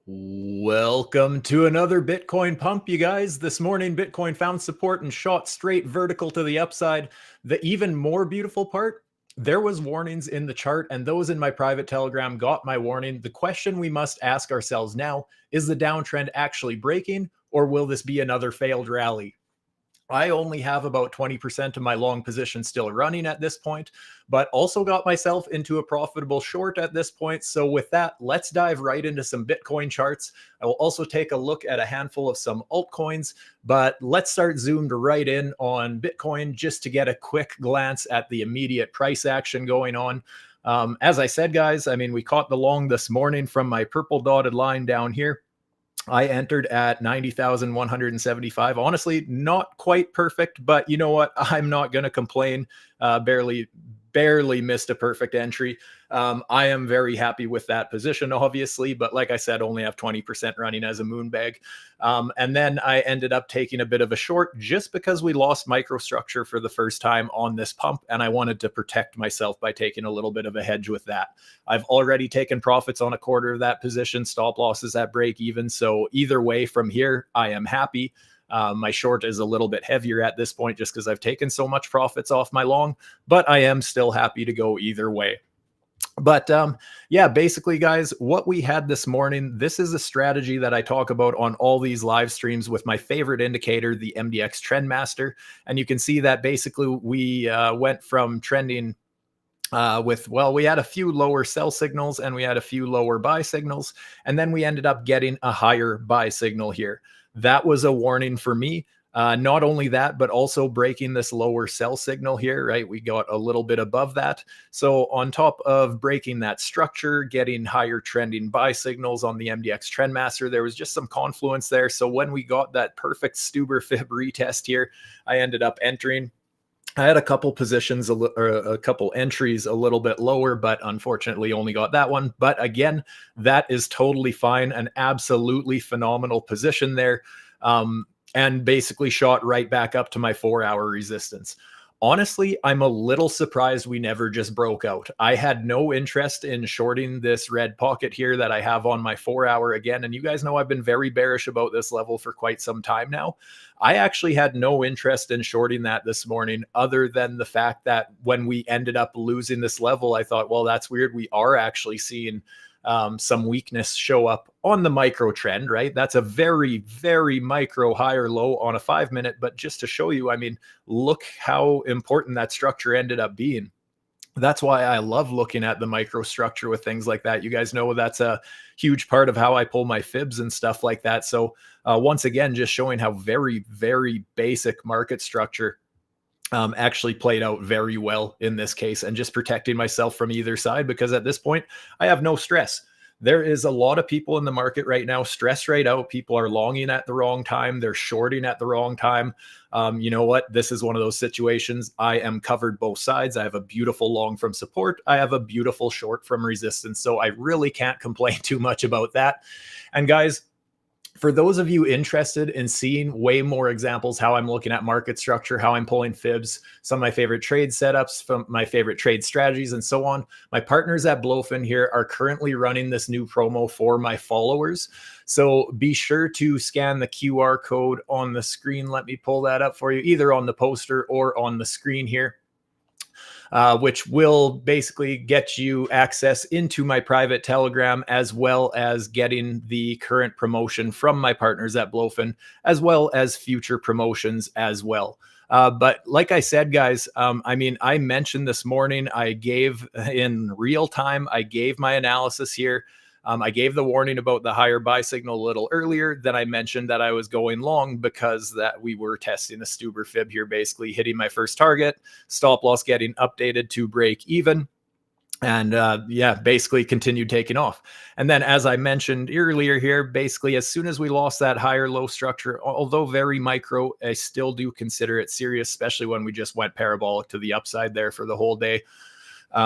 Welcome to another Bitcoin pump, you guys. This morning, Bitcoin found support and shot straight vertical to the upside. The even more beautiful part, there was warnings in the chart, and those in my private Telegram got my warning. The question we must ask ourselves now, is the downtrend actually breaking, or will this be another failed rally? I only have about 20% of my long position still running at this point, but also got myself into a profitable short at this point. So with that, let's dive right into some Bitcoin charts. I will also take a look at a handful of some altcoins, but let's start zoomed right in on Bitcoin just to get a quick glance at the immediate price action going on. As I said, guys, we caught the long this morning from my purple dotted line down here. I entered at 90,175. Honestly, not quite perfect, but you know what? I'm not going to complain. Barely missed a perfect entry. I am very happy with that position, obviously, but like I said, only have 20% running as a moon bag. And then I ended up taking a bit of a short just because we lost microstructure for the first time on this pump, and I wanted to protect myself by taking a little bit of a hedge with that. I've already taken profits on a quarter of that position, stop losses at break even. So either way from here, I am happy. My short is a little bit heavier at this point just because I've taken so much profits off my long, but I am still happy to go either way. But yeah, basically, guys, what we had this morning, this is a strategy that I talk about on all these live streams with my favorite indicator, the MDX Trendmaster. And you can see that basically we went from trending we had a few lower sell signals and we had a few lower buy signals, and then we ended up getting a higher buy signal here. That was a warning for me. Not only that, but also breaking this lower sell signal here, right? We got a little bit above that. So on top of breaking that structure, getting higher trending buy signals on the MDX Trendmaster, there was just some confluence there. So when we got that perfect STUBER fib retest here, I ended up entering. I had a couple positions, a couple entries a little bit lower, but unfortunately only got that one. But again, that is totally fine. An absolutely phenomenal position there. And basically shot right back up to my 4-hour resistance. Honestly, I'm a little surprised we never just broke out. I had no interest in shorting this red pocket here that I have on my 4-hour again. And you guys know I've been very bearish about this level for quite some time now. I actually had no interest in shorting that this morning, other than the fact that when we ended up losing this level, I thought, well, that's weird. We are actually seeing some weakness show up on the micro trend, right? That's a very, very micro high or low on a 5-minute. But just to show you, look how important that structure ended up being. That's why I love looking at the microstructure with things like that. You guys know that's a huge part of how I pull my fibs and stuff like that. So once again, just showing how very, very basic market structure actually played out very well in this case, and just protecting myself from either side, because at this point I have no stress. There is a lot of people in the market right now stressed right out. People are longing at the wrong time. They're shorting at the wrong time. You know what? This is one of those situations. I am covered both sides. I have a beautiful long from support. I have a beautiful short from resistance. So I really can't complain too much about that. And guys, for those of you interested in seeing way more examples, how I'm looking at market structure, how I'm pulling fibs, some of my favorite trade setups, from my favorite trade strategies, and so on, my partners at BloFin here are currently running this new promo for my followers. So be sure to scan the QR code on the screen. Let me pull that up for you, either on the poster or on the screen here. Which will basically get you access into my private Telegram, as well as getting the current promotion from my partners at BloFin, as well as future promotions as well. But like I said, guys, I mentioned this morning, I gave in real time, I gave my analysis here. I gave the warning about the higher buy signal a little earlier. Then I mentioned that I was going long because that we were testing a STUBER fib here, basically hitting my first target, stop loss getting updated to break even. And yeah, basically continued taking off. And then, as I mentioned earlier here, basically as soon as we lost that higher low structure, although very micro, I still do consider it serious, especially when we just went parabolic to the upside there for the whole day.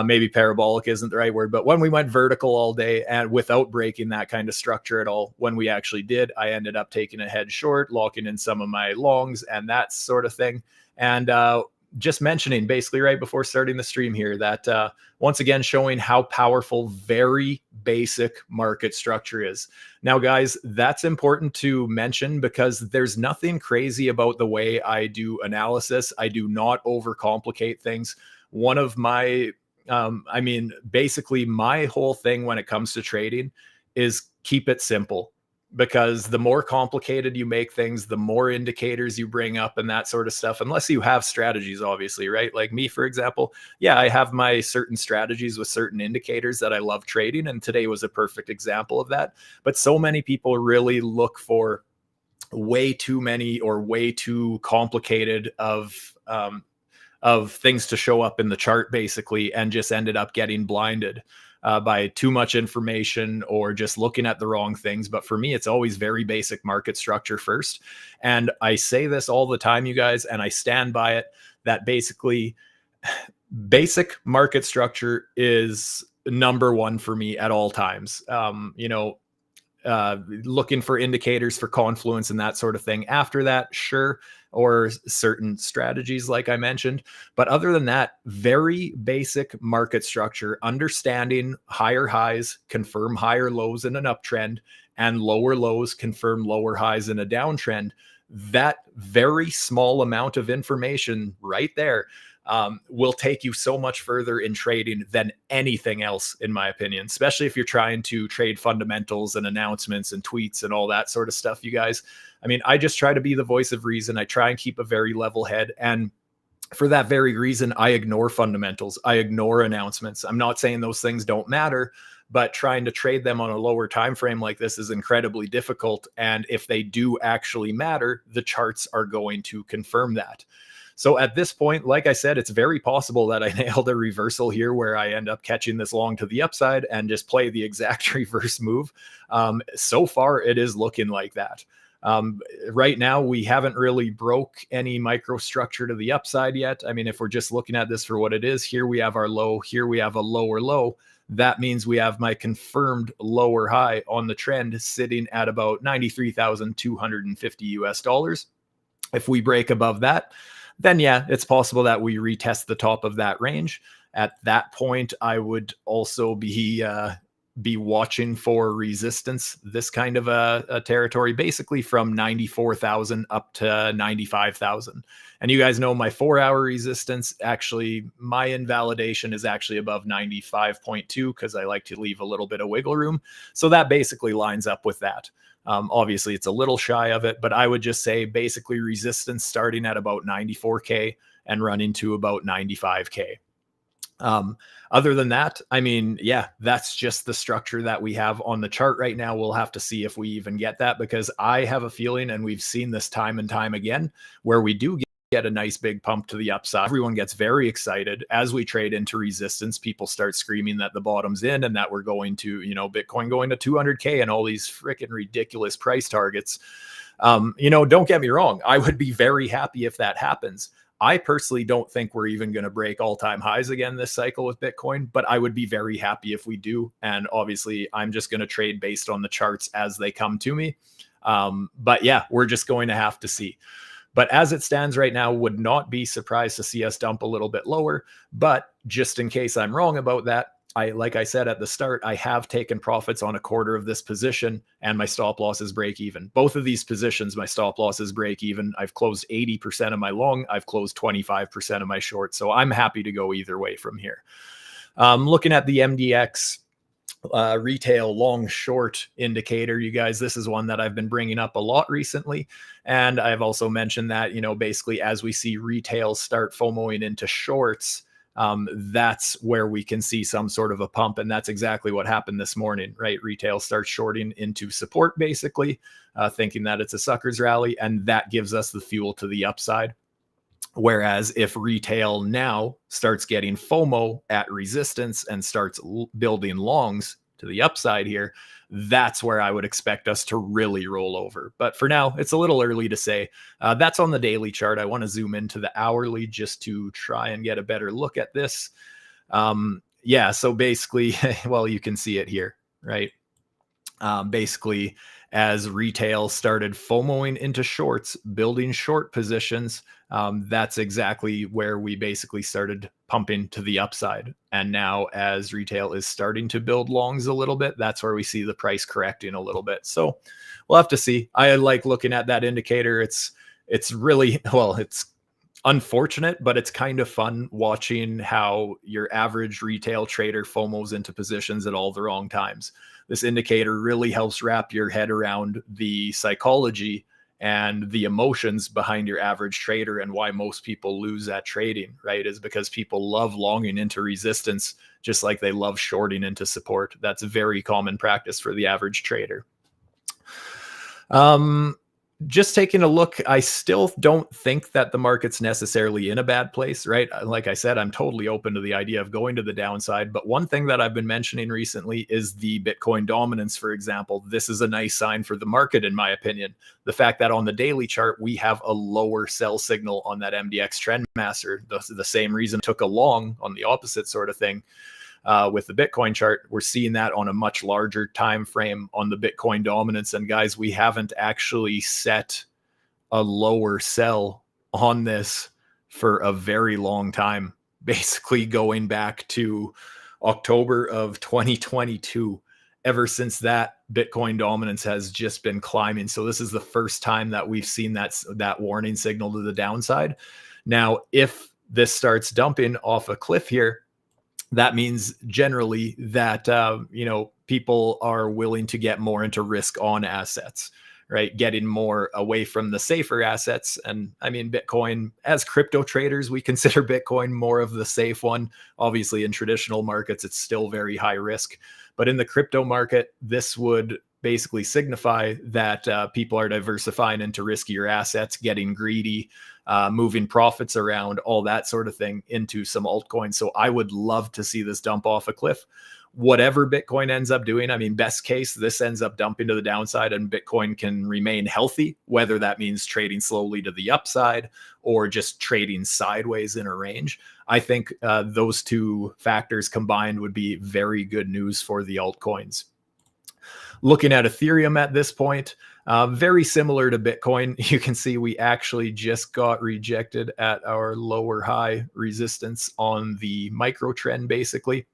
Maybe parabolic isn't the right word, but when we went vertical all day and without breaking that kind of structure at all, when we actually did, I ended up taking a head short, locking in some of my longs and that sort of thing. And just mentioning basically right before starting the stream here that once again, showing how powerful very basic market structure is. Now, guys, that's important to mention because there's nothing crazy about the way I do analysis. I do not overcomplicate things. One of my, basically my whole thing when it comes to trading is keep it simple, because the more complicated you make things, the more indicators you bring up and that sort of stuff, unless you have strategies, obviously, right? Like me, for example, yeah, I have my certain strategies with certain indicators that I love trading. And today was a perfect example of that. But so many people really look for way too many or way too complicated of things to show up in the chart, basically, and just ended up getting blinded by too much information or just looking at the wrong things. But for me, it's always very basic market structure first. And I say this all the time, you guys, and I stand by it, that basically basic market structure is number one for me at all times. Looking for indicators for confluence and that sort of thing after that, sure, or certain strategies like I mentioned. But other than that, very basic market structure, understanding higher highs confirm higher lows in an uptrend and lower lows confirm lower highs in a downtrend. That very small amount of information right there will take you so much further in trading than anything else, in my opinion, especially if you're trying to trade fundamentals and announcements and tweets and all that sort of stuff, you guys. I mean, I just try to be the voice of reason. I try and keep a very level head. And for that very reason, I ignore fundamentals. I ignore announcements. I'm not saying those things don't matter, but trying to trade them on a lower time frame like this is incredibly difficult. And if they do actually matter, the charts are going to confirm that. So at this point, like I said, it's very possible that I nailed a reversal here where I end up catching this long to the upside and just play the exact reverse move. So far, it is looking like that. Right now, we haven't really broke any microstructure to the upside yet. I mean, if we're just looking at this for what it is, here we have our low, here we have a lower low. That means we have my confirmed lower high on the trend sitting at about 93,250 US dollars. If we break above that, then yeah, it's possible that we retest the top of that range. At that point, I would also be watching for resistance, this kind of a territory, basically from 94,000 up to 95,000. And you guys know my 4-hour resistance, actually, my invalidation is actually above 95.2 because I like to leave a little bit of wiggle room. So that basically lines up with that. Obviously, it's a little shy of it, but I would just say basically resistance starting at about 94K and running to about 95K. Other than that, I mean, yeah, that's just the structure that we have on the chart right now. We'll have to see if we even get that, because I have a feeling, and we've seen this time and time again, where we do get a nice big pump to the upside. Everyone gets very excited as we trade into resistance. People start screaming that the bottom's in and that we're going to, Bitcoin going to 200K and all these freaking ridiculous price targets. Don't get me wrong. I would be very happy if that happens. I personally don't think we're even going to break all-time highs again this cycle with Bitcoin, but I would be very happy if we do. And obviously, I'm just going to trade based on the charts as they come to me. But yeah, we're just going to have to see. But as it stands right now, would not be surprised to see us dump a little bit lower. But just in case I'm wrong about that, like I said at the start, I have taken profits on a quarter of this position and my stop loss is break even. Both of these positions, my stop loss is break even. I've closed 80% of my long. I've closed 25% of my short. So I'm happy to go either way from here. Looking at the MDX retail long short indicator, you guys, this is one that I've been bringing up a lot recently. And I've also mentioned that, basically as we see retail start FOMOing into shorts, that's where we can see some sort of a pump. And that's exactly what happened this morning, right? Retail starts shorting into support, basically, thinking that it's a sucker's rally, and that gives us the fuel to the upside. Whereas if retail now starts getting FOMO at resistance and starts building longs to the upside here, that's where I would expect us to really roll over. But for now, it's a little early to say. That's on the daily chart. I want to zoom into the hourly just to try and get a better look at this. Yeah, so basically, well, you can see it here, right? Basically, as retail started FOMOing into shorts, building short positions, that's exactly where we basically started pumping to the upside. And now, as retail is starting to build longs a little bit, that's where we see the price correcting a little bit. So we'll have to see. I like looking at that indicator. It's really, well, it's unfortunate, but it's kind of fun watching how your average retail trader FOMOs into positions at all the wrong times. This indicator really helps wrap your head around the psychology and the emotions behind your average trader, and why most people lose at trading, right? Is because people love longing into resistance just like they love shorting into support. That's a very common practice for the average trader. Just taking a look, I still don't think that the market's necessarily in a bad place, right? Like I said, I'm totally open to the idea of going to the downside. But one thing that I've been mentioning recently is the Bitcoin dominance, for example. This is a nice sign for the market, in my opinion. The fact that on the daily chart, we have a lower sell signal on that MDX trend master, the same reason it took a long on the opposite sort of thing. With the Bitcoin chart, we're seeing that on a much larger time frame on the Bitcoin dominance. And guys, we haven't actually set a lower sell on this for a very long time, basically going back to October of 2022. Ever since that, Bitcoin dominance has just been climbing. So this is the first time that we've seen that warning signal to the downside. Now, if this starts dumping off a cliff here, that means generally that people are willing to get more into risk on assets, right? Getting more away from the safer assets. And I mean, Bitcoin, as crypto traders, we consider Bitcoin more of the safe one. Obviously, in traditional markets, it's still very high risk. But in the crypto market, this would basically signify that people are diversifying into riskier assets, getting greedy, moving profits around, all that sort of thing into some altcoins. So I would love to see this dump off a cliff. Whatever Bitcoin ends up doing, I mean, best case, this ends up dumping to the downside and Bitcoin can remain healthy, whether that means trading slowly to the upside or just trading sideways in a range. I think those two factors combined would be very good news for the altcoins. Looking at Ethereum at this point, very similar to Bitcoin. You can see we actually just got rejected at our lower high resistance on the micro trend, basically.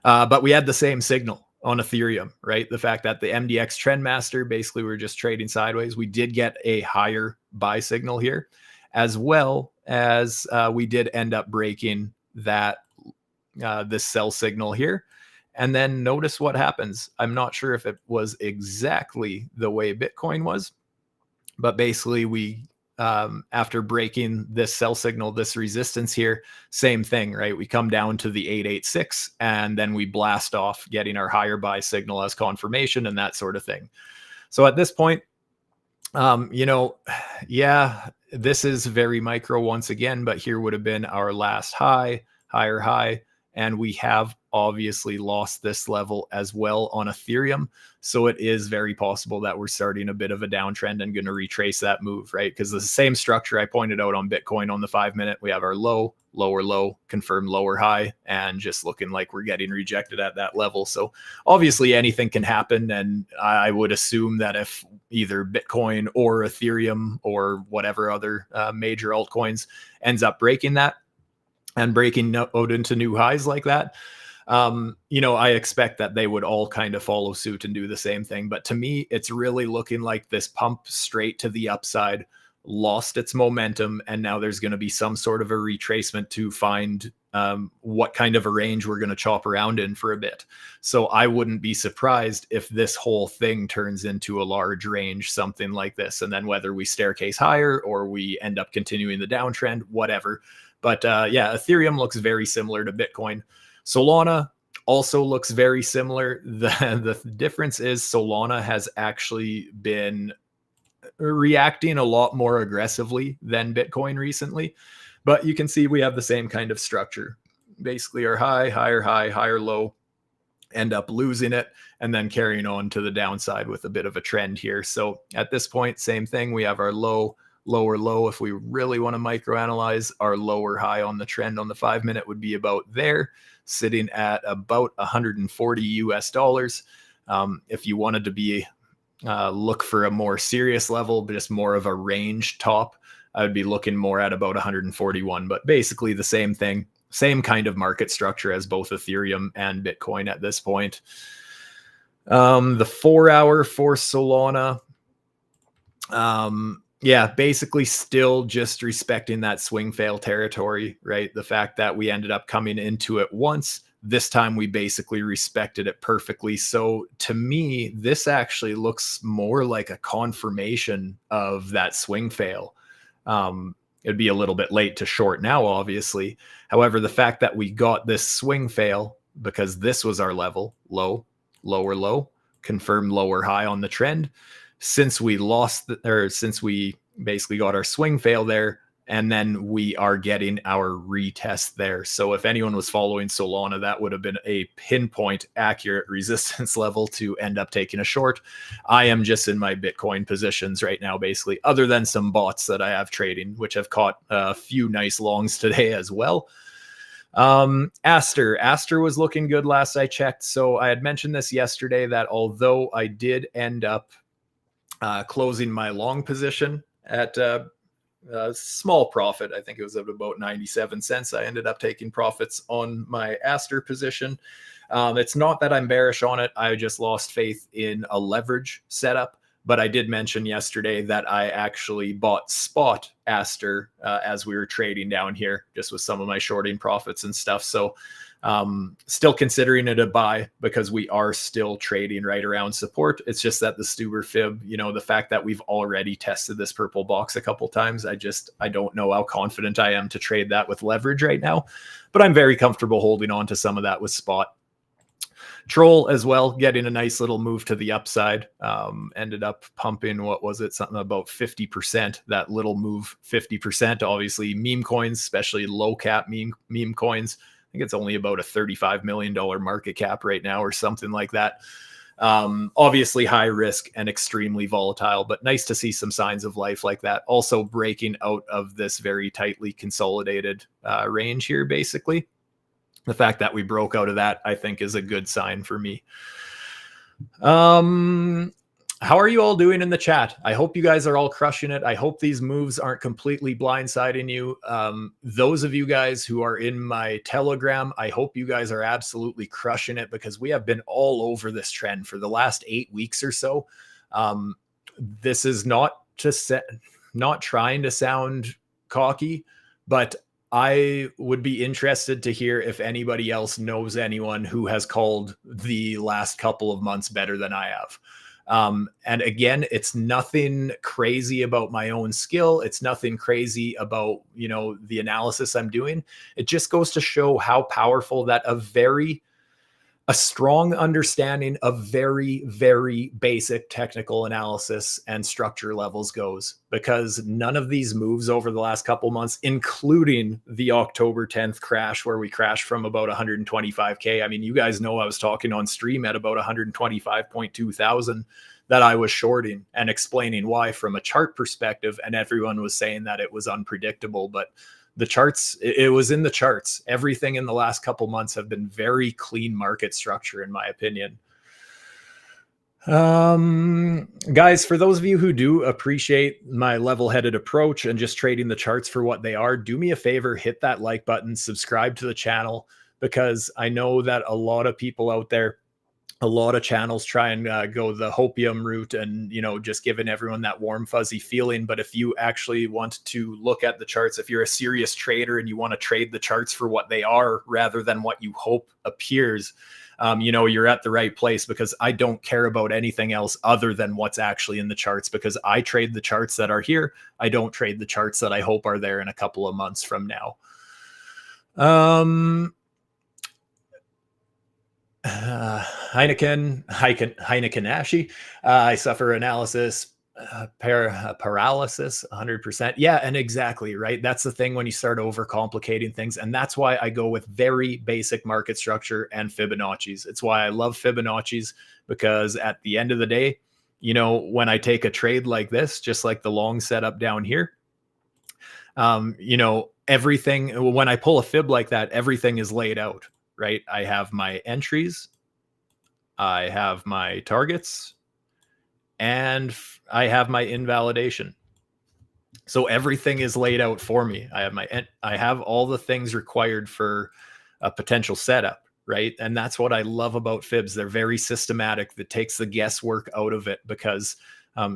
But we had the same signal on Ethereum, right? The fact that the MDX trend master, basically we're just trading sideways. We did get a higher buy signal here, as well as we did end up breaking that this sell signal here. And then notice what happens. I'm not sure if it was exactly the way Bitcoin was, but basically we, after breaking this sell signal, this resistance here, same thing, right? We come down to the 886 and then we blast off, getting our higher buy signal as confirmation and that sort of thing. So at this point, yeah, this is very micro once again, but here would have been our last high, higher high. And we have obviously lost this level as well on Ethereum. So it is very possible that we're starting a bit of a downtrend and going to retrace that move, right? Because the same structure I pointed out on Bitcoin on the 5 minute, we have our low, lower low, confirmed lower high, and just looking like we're getting rejected at that level. So obviously anything can happen. And I would assume that if either Bitcoin or Ethereum or whatever other major altcoins ends up breaking that, and breaking out into new highs like that, I expect that they would all kind of follow suit and do the same thing. But to me, it's really looking like this pump straight to the upside lost its momentum. And now there's going to be some sort of a retracement to find what kind of a range we're going to chop around in for a bit. So I wouldn't be surprised if this whole thing turns into a large range, something like this. And then whether we staircase higher or we end up continuing the downtrend, whatever. But yeah, Ethereum looks very similar to Bitcoin. Solana also looks very similar. The difference is Solana has actually been reacting a lot more aggressively than Bitcoin recently. But you can see we have the same kind of structure. Basically our high, higher high, higher low, end up losing it, and then carrying on to the downside with a bit of a trend here. So at this point, same thing. We have our low, lower low. If we really want to microanalyze, our lower high on the trend on the 5 minute would be about there, sitting at about 140 US dollars. If you wanted to be look for a more serious level, but just more of a range top, I would be looking more at about 141, but basically the same thing, same kind of market structure as both Ethereum and Bitcoin at this point. The 4 hour for Solana, yeah, basically still just respecting that swing fail territory, right? The fact that we ended up coming into it once, this time we basically respected it perfectly. So to me, this actually looks more like a confirmation of that swing fail. It'd be a little bit late to short now, obviously. However, the fact that we got this swing fail because this was our level, low, lower low, confirmed lower high on the trend. Since we since we basically got our swing fail there, and then we are getting our retest there. So if anyone was following Solana, that would have been a pinpoint accurate resistance level to end up taking a short. I am just in my Bitcoin positions right now, basically, other than some bots that I have trading, which have caught a few nice longs today as well. Aster was looking good last I checked. So I had mentioned this yesterday that although I did end up closing my long position at small profit. I think it was at about 97 cents. I ended up taking profits on my Aster position. It's not that I'm bearish on it. I just lost faith in a leverage setup. But I did mention yesterday that I actually bought spot Aster as we were trading down here, just with some of my shorting profits and stuff. So still considering it a buy because we are still trading right around support. It's just that the STUBER fib, you know, the fact that we've already tested this purple box a couple times, I don't know how confident I am to trade that with leverage right now, but I'm very comfortable holding on to some of that with spot. Troll as well, getting a nice little move to the upside. Ended up pumping, what was it? Something about 50%, that little move, 50%. Obviously meme coins, especially low cap meme coins. I think it's only about a $35 million market cap right now or something like that. Obviously high risk and extremely volatile, but nice to see some signs of life like that. Also breaking out of this very tightly consolidated range here, basically. The fact that we broke out of that, I think, is a good sign for me. How are you all doing in the chat? I hope you guys are all crushing it. I hope these moves aren't completely blindsiding you. Those of you guys who are in my Telegram, I hope you guys are absolutely crushing it because we have been all over this trend for the last 8 weeks or so. This is not trying to sound cocky, but I would be interested to hear if anybody else knows anyone who has called the last couple of months better than I have. And again, it's nothing crazy about my own skill. It's nothing crazy about, you know, the analysis I'm doing. It just goes to show how powerful that a strong understanding of very, very basic technical analysis and structure levels goes, because none of these moves over the last couple months, including the October 10th crash where we crashed from about 125K. I mean, you guys know I was talking on stream at about 125.2 thousand that I was shorting and explaining why from a chart perspective. And everyone was saying that it was unpredictable, but the charts, it was in the charts. Everything in the last couple months have been very clean market structure, in my opinion. Guys, for those of you who do appreciate my level-headed approach and just trading the charts for what they are, do me a favor, hit that like button, subscribe to the channel, because I know that a lot of people out there, a lot of channels try and go the hopium route and, you know, just giving everyone that warm, fuzzy feeling. But if you actually want to look at the charts, if you're a serious trader and you want to trade the charts for what they are rather than what you hope appears, you know, you're at the right place, because I don't care about anything else other than what's actually in the charts, because I trade the charts that are here. I don't trade the charts that I hope are there in a couple of months from now. Heineken-ashi. I suffer analysis paralysis 100%. Yeah, and exactly, right? That's the thing when you start overcomplicating things. And that's why I go with very basic market structure and Fibonacci's. It's why I love Fibonacci's, because at the end of the day, you know, when I take a trade like this, just like the long setup down here, you know, everything, when I pull a fib like that, everything is laid out, right? I have my entries, I have my targets, and I have my invalidation. So everything is laid out for me. I have all the things required for a potential setup, right? And that's what I love about fibs. They're very systematic. That takes the guesswork out of it because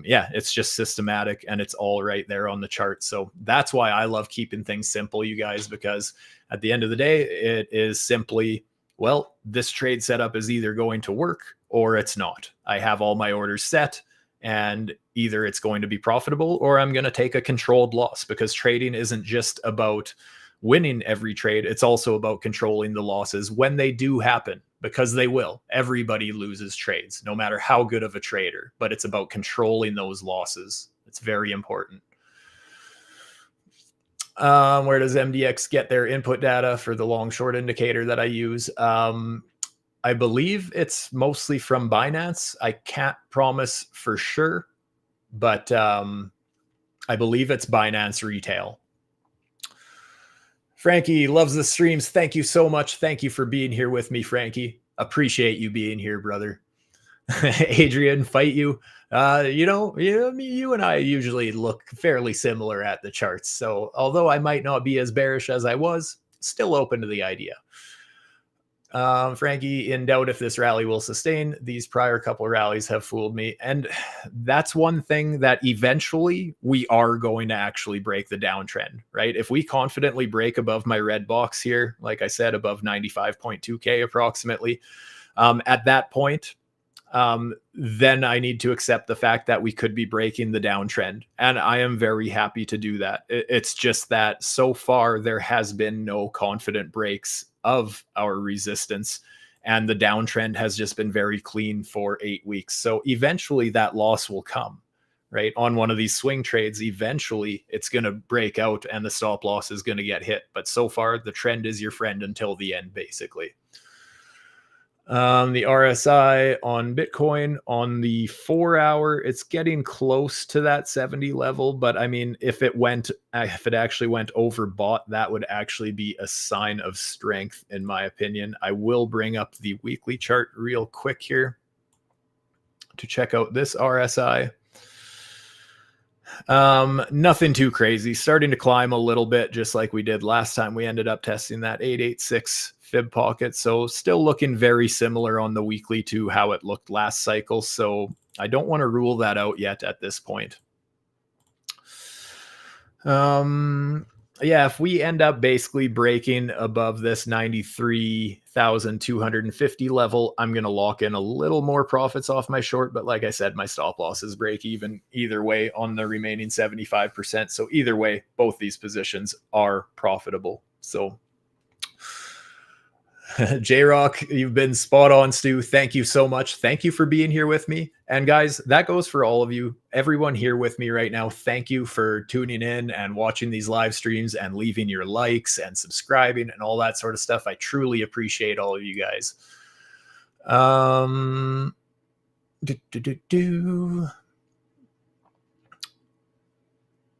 yeah, it's just systematic and it's all right there on the chart. So that's why I love keeping things simple, you guys, because at the end of the day, it is simply, well, this trade setup is either going to work or it's not. I have all my orders set, and either it's going to be profitable or I'm going to take a controlled loss, because trading isn't just about winning every trade. It's also about controlling the losses when they do happen, because they will. Everybody loses trades, no matter how good of a trader, but it's about controlling those losses. It's very important. Where does MDX get their input data for the long short indicator that I use? I believe it's mostly from Binance. I can't promise for sure, but I believe it's Binance Retail. Frankie loves the streams. Thank you so much. Thank you for being here with me, Frankie. Appreciate you being here, brother. Adrian, fight you. You and I usually look fairly similar at the charts. So although I might not be as bearish as I was, still open to the idea. Frankie, in doubt if this rally will sustain. These prior couple of rallies have fooled me. And that's one thing that eventually we are going to actually break the downtrend, right? If we confidently break above my red box here, like I said, above 95.2K approximately, at that point, then I need to accept the fact that we could be breaking the downtrend. And I am very happy to do that. It's just that so far there has been no confident breaks of our resistance, and the downtrend has just been very clean for 8 weeks. So eventually that loss will come, right? On one of these swing trades, eventually it's going to break out and the stop loss is going to get hit. But so far the trend is your friend until the end, basically. The RSI on Bitcoin on the 4 hour, it's getting close to that 70 level. But I mean, if it actually went overbought, that would actually be a sign of strength, in my opinion. I will bring up the weekly chart real quick here to check out this RSI. Nothing too crazy, starting to climb a little bit, just like we did last time. We ended up testing that 886 fib pocket. So still looking very similar on the weekly to how it looked last cycle. So I don't want to rule that out yet at this point. Yeah, if we end up basically breaking above this 93,250 level, I'm going to lock in a little more profits off my short. But like I said, my stop losses break even either way on the remaining 75%. So either way, both these positions are profitable. So J-Rock, you've been spot on, Stu. Thank you so much. Thank you for being here with me. And guys, that goes for all of you, everyone here with me right now. Thank you for tuning in and watching these live streams and leaving your likes and subscribing and all that sort of stuff. I truly appreciate all of you guys.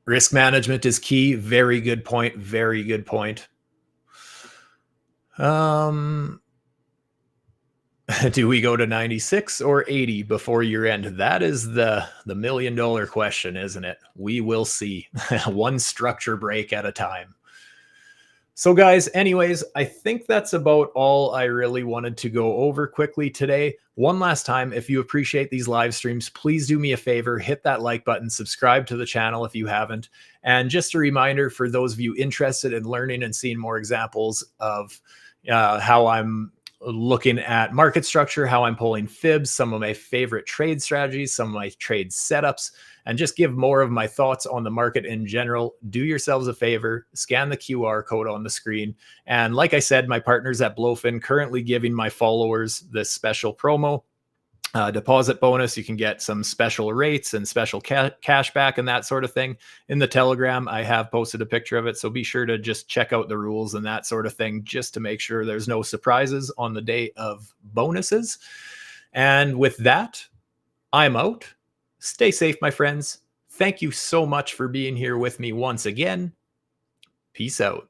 Risk management is key. Very good point. Very good point. Do we go to 96 or 80 before year end? That is the $1 million question, isn't it? We will see. One structure break at a time. So guys, anyways, I think that's about all I really wanted to go over quickly today. One last time, if you appreciate these live streams, please do me a favor, hit that like button, subscribe to the channel if you haven't. And just a reminder for those of you interested in learning and seeing more examples of how I'm looking at market structure, how I'm pulling fibs, some of my favorite trade strategies, some of my trade setups, and just give more of my thoughts on the market in general, do yourselves a favor, scan the QR code on the screen. And like I said, my partners at BloFin currently giving my followers this special promo. Deposit bonus. You can get some special rates and special cash back and that sort of thing. In the Telegram, I have posted a picture of it, so be sure to just check out the rules and that sort of thing, just to make sure there's no surprises on the day of bonuses. And with that, I'm out. Stay safe, my friends. Thank you so much for being here with me once again. Peace out.